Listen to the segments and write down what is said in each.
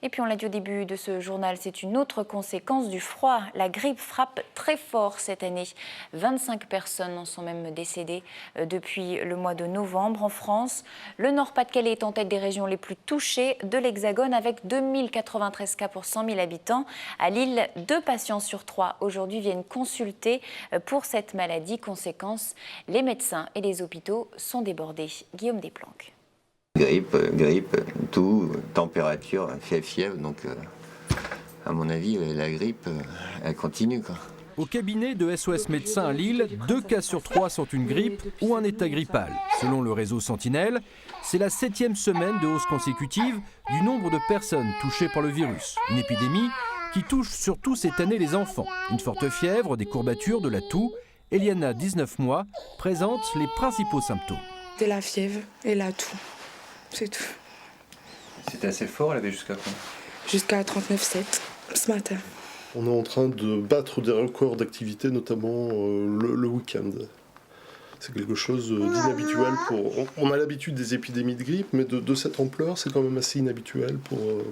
Et puis on l'a dit au début de ce journal, c'est une autre conséquence du froid. La grippe frappe très fort cette année. 25 personnes en sont même décédées depuis le mois de novembre en France. Le Nord-Pas-de-Calais est en tête des régions les plus touchées de l'Hexagone avec 2093 cas pour 100 000 habitants. À Lille, 2 patients sur 3 aujourd'hui viennent consulter pour cette maladie. Conséquence, les médecins et les hôpitaux sont débordés. Guillaume Desplanques. Grippe, tout, température, fièvre, donc à mon avis la grippe elle continue quoi. Au cabinet de SOS Médecins à Lille, 2 cas sur 3 sont une grippe ou un état grippal. Selon le réseau Sentinelle, c'est la 7e semaine de hausse consécutive du nombre de personnes touchées par le virus. Une épidémie qui touche surtout cette année les enfants. Une forte fièvre, des courbatures, de la toux. Eliana, 19 mois, présente les principaux symptômes. De la fièvre et la toux. C'est tout. C'était assez fort, elle avait jusqu'à quoi? Jusqu'à 39,7 ce matin. On est en train de battre des records d'activité, notamment le week-end. C'est quelque chose d'inhabituel. On a l'habitude des épidémies de grippe, mais de cette ampleur, c'est quand même assez inhabituel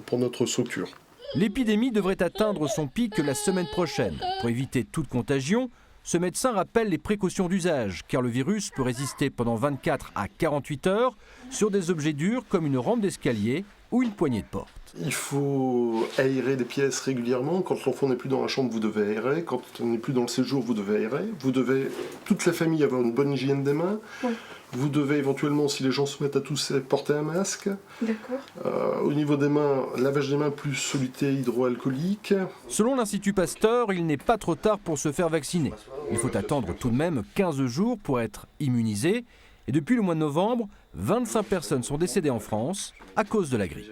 pour notre structure. L'épidémie devrait atteindre son pic la semaine prochaine. Pour éviter toute contagion, ce médecin rappelle les précautions d'usage, car le virus peut résister pendant 24 à 48 heures sur des objets durs comme une rampe d'escalier ou une poignée de porte. Il faut aérer les pièces régulièrement. Quand l'enfant n'est plus dans la chambre, vous devez aérer. Quand on n'est plus dans le séjour, vous devez aérer. Vous devez, toute la famille, avoir une bonne hygiène des mains. Oui. Vous devez éventuellement, si les gens se mettent à tousser, porter un masque. D'accord. Au niveau des mains, lavage des mains plus soluté hydroalcoolique. Selon l'Institut Pasteur, il n'est pas trop tard pour se faire vacciner. Il faut attendre tout de même 15 jours pour être immunisé. Et depuis le mois de novembre, 25 personnes sont décédées en France à cause de la grippe.